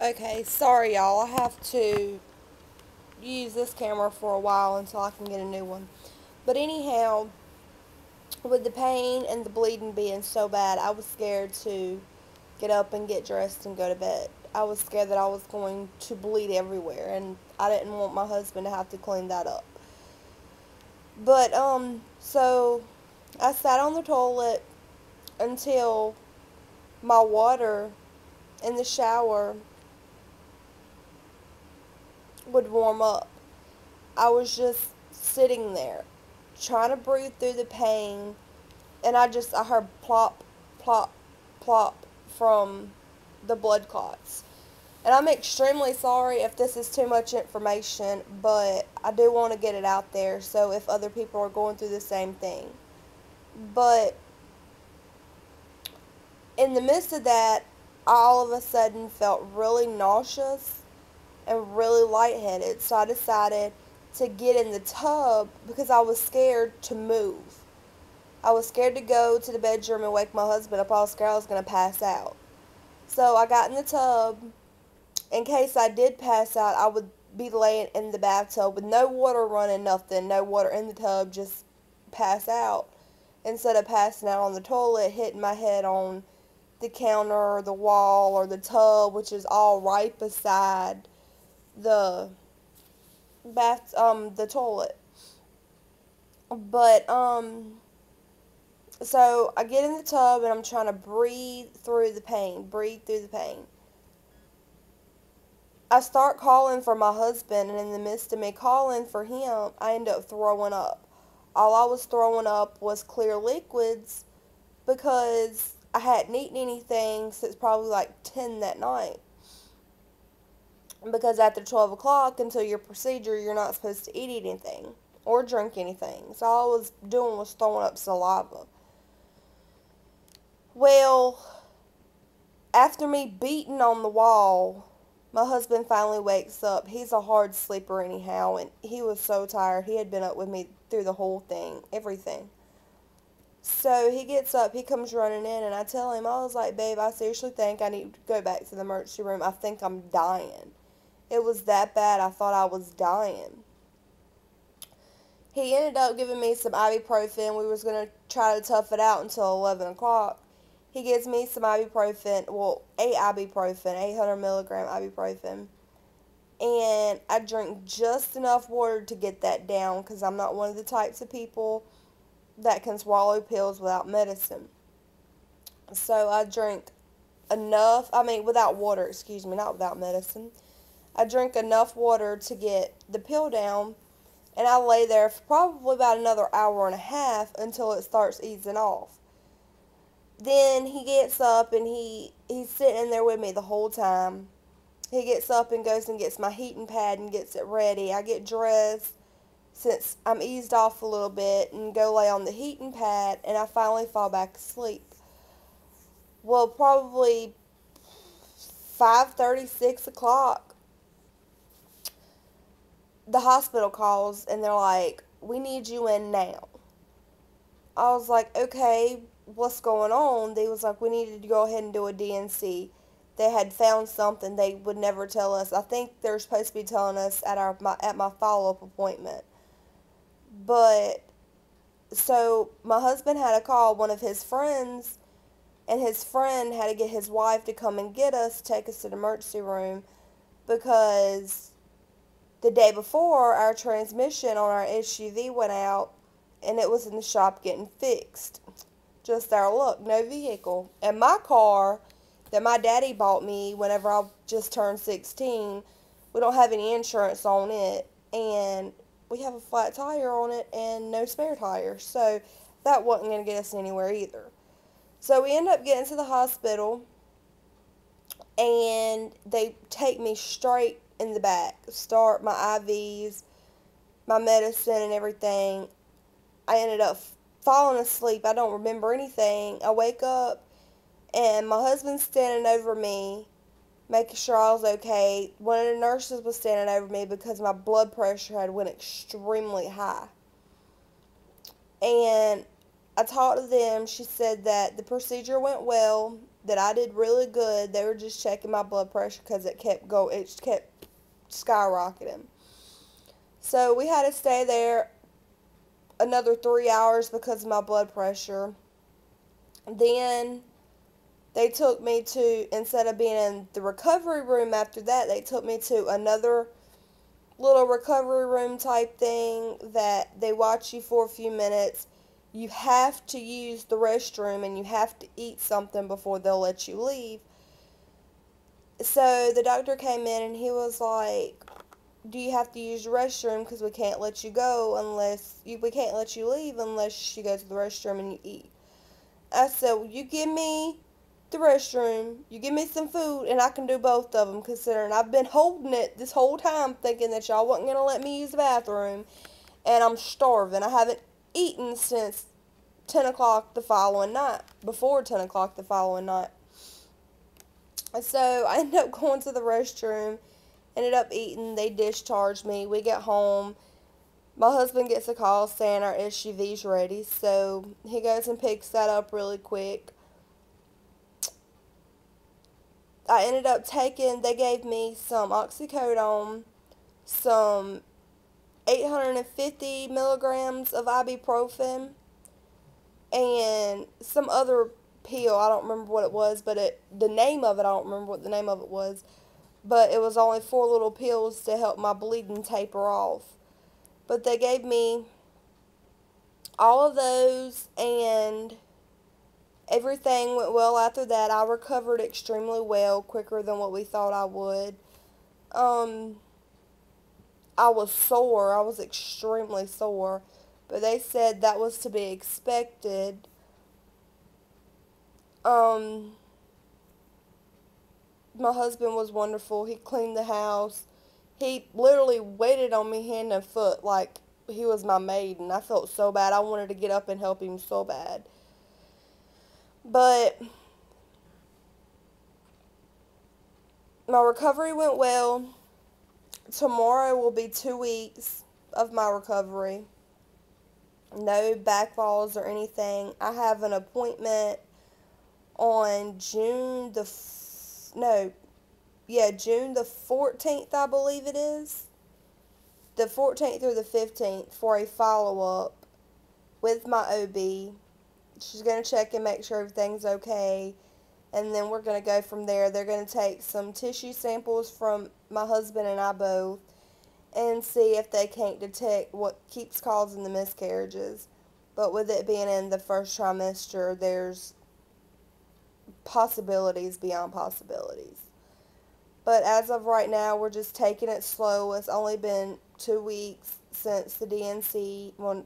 Okay, sorry y'all. I have to use this camera for a while until I can get a new one. But anyhow, with the pain and the bleeding being so bad, I was scared to get up and get dressed and go to bed. I was scared that I was going to bleed everywhere, and I didn't want my husband to have to clean that up. But so I sat on the toilet until my water in the shower would warm up. I was just sitting there trying to breathe through the pain, and I heard plop, plop, plop from the blood clots. And I'm extremely sorry if this is too much information, but I do want to get it out there so if other people are going through the same thing. But in the midst of that, I all of a sudden felt really nauseous and really lightheaded. So I decided to get in the tub because I was scared to move. I was scared to go to the bedroom and wake my husband up. I was scared I was going to pass out. So I got in the tub. In case I did pass out, I would be laying in the bathtub with no water running, nothing, no water in the tub, just pass out. Instead of passing out on the toilet, hitting my head on the counter or the wall or the tub, which is all right beside the the toilet. But so I get in the tub and I'm trying to breathe through the pain. I start calling for my husband, and in the midst of me calling for him, I end up throwing up. All I was throwing up was clear liquids because I hadn't eaten anything since probably like 10 that night. Because after 12 o'clock, until your procedure, you're not supposed to eat anything or drink anything. So all I was doing was throwing up saliva. Well, after me beating on the wall, my husband finally wakes up. He's a hard sleeper anyhow, and he was so tired. He had been up with me through the whole thing, everything. So he gets up, he comes running in, and I tell him, I was like, babe, I seriously think I need to go back to the emergency room. I think I'm dying. It was that bad, I thought I was dying. He ended up giving me some ibuprofen. We was going to try to tough it out until 11 o'clock. He gives me some ibuprofen, well, 800 milligram ibuprofen. And I drink just enough water to get that down because I'm not one of the types of people that can swallow pills without medicine. So I drink without water, excuse me, not without medicine. I drink enough water to get the pill down, and I lay there for probably about another hour and a half until it starts easing off. Then he gets up and he's sitting in there with me the whole time. He gets up and goes and gets my heating pad and gets it ready. I get dressed since I'm eased off a little bit and go lay on the heating pad, and I finally fall back asleep. Well, probably 5:30, 6 o'clock, the hospital calls and they're like, we need you in now. I was like, okay, what's going on? They was like, we needed to go ahead and do a DNC. They had found something they would never tell us. I think they're supposed to be telling us at my follow-up appointment. But so my husband had to call one of his friends, and his friend had to get his wife to come and get us, take us to the emergency room, because the day before our transmission on our SUV went out and it was in the shop getting fixed. Just our luck, no vehicle. And my car that my daddy bought me whenever I just turned 16, we don't have any insurance on it, and we have a flat tire on it and no spare tires. So that wasn't going to get us anywhere either. So we end up getting to the hospital, and they take me straight in the back, start my IVs, my medicine and everything. I ended up falling asleep. I don't remember anything. I wake up and my husband's standing over me, making sure I was okay. One of the nurses was standing over me because my blood pressure had went extremely high. And I talked to them. She said that the procedure went well. that I did really good. They were just checking my blood pressure because it kept skyrocketing. So we had to stay there another 3 hours because of my blood pressure. Then they took me to, instead of being in the recovery room after that, they took me to another little recovery room type thing that they watch you for a few minutes. You have to use the restroom and you have to eat something before they'll let you leave. So the doctor came in and he was like, do you have to use the restroom, because we can't let you we can't let you leave unless you go to the restroom and you eat. I said, well, you give me the restroom, you give me some food, and I can do both of them, considering I've been holding it this whole time thinking that y'all wasn't going to let me use the bathroom, and I'm starving. I haven't eaten since 10 o'clock the following night, before 10 o'clock the following night. So I ended up going to the restroom, ended up eating, they discharged me, we get home. My husband gets a call saying our SUV's ready, so he goes and picks that up really quick. I ended up they gave me some oxycodone, some 850 milligrams of ibuprofen, and some other pill. I don't remember what it was, but the name of it, I don't remember what the name of it was, but it was only 4 little pills to help my bleeding taper off. But they gave me all of those, and everything went well after that. I recovered extremely well, quicker than what we thought I would. Um, I was sore. I was extremely sore. But they said that was to be expected. Um, my husband was wonderful. He cleaned the house. He literally waited on me hand and foot like he was my maid, and I felt so bad. I wanted to get up and help him so bad. But my recovery went well. Tomorrow will be 2 weeks of my recovery. No backfalls or anything. I have an appointment on June the June the 14th, I believe it is. The 14th or the 15th for a follow-up with my OB. She's going to check and make sure everything's okay. And then we're going to go from there. They're going to take some tissue samples from my husband and I both and see if they can't detect what keeps causing the miscarriages. But with it being in the first trimester, there's possibilities beyond possibilities. But as of right now, we're just taking it slow. It's only been 2 weeks since the DNC, well,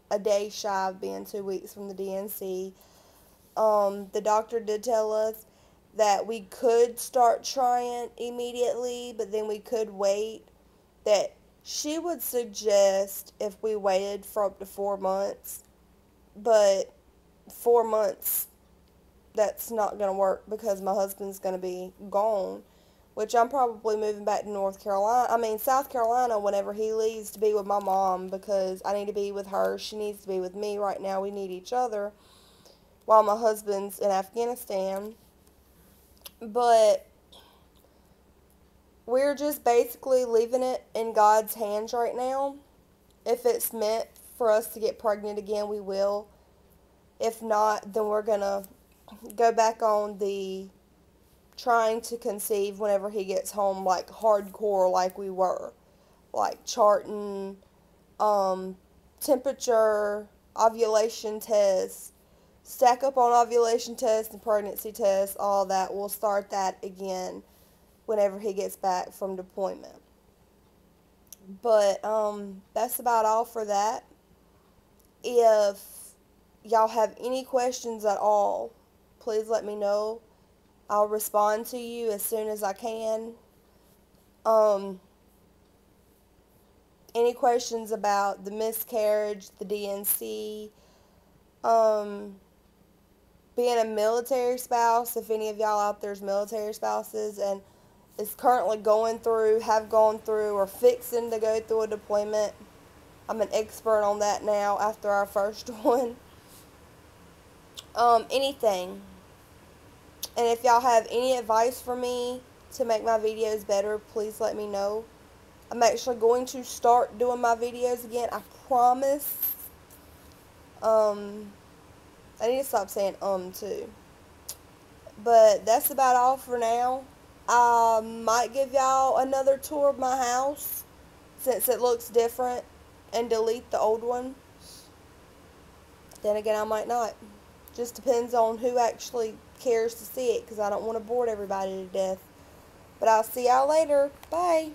a day shy of being 2 weeks from the DNC. The doctor did tell us that we could start trying immediately, but then we could wait. That she would suggest if we waited for up to 4 months, but 4 months, that's not going to work because my husband's going to be gone, which I'm probably moving back to South Carolina whenever he leaves to be with my mom, because I need to be with her. She needs to be with me right now. We need each other while my husband's in Afghanistan. But we're just basically leaving it in God's hands right now. If it's meant for us to get pregnant again, we will. If not, then we're going to go back on the trying to conceive whenever he gets home, like hardcore like we were. Like charting, temperature, ovulation tests, stack up on ovulation tests and pregnancy tests, all that. We'll start that again whenever he gets back from deployment. But that's about all for that. If y'all have any questions at all, please let me know. I'll respond to you as soon as I can. Any questions about the miscarriage, the DNC, being a military spouse, if any of y'all out there is military spouses and is currently have gone through, or fixing to go through a deployment. I'm an expert on that now after our first one. Anything. And if y'all have any advice for me to make my videos better, please let me know. I'm actually going to start doing my videos again. I promise. I need to stop saying too. But that's about all for now. I might give y'all another tour of my house since it looks different and delete the old one. Then again, I might not. Just depends on who actually cares to see it because I don't want to bore everybody to death. But I'll see y'all later. Bye.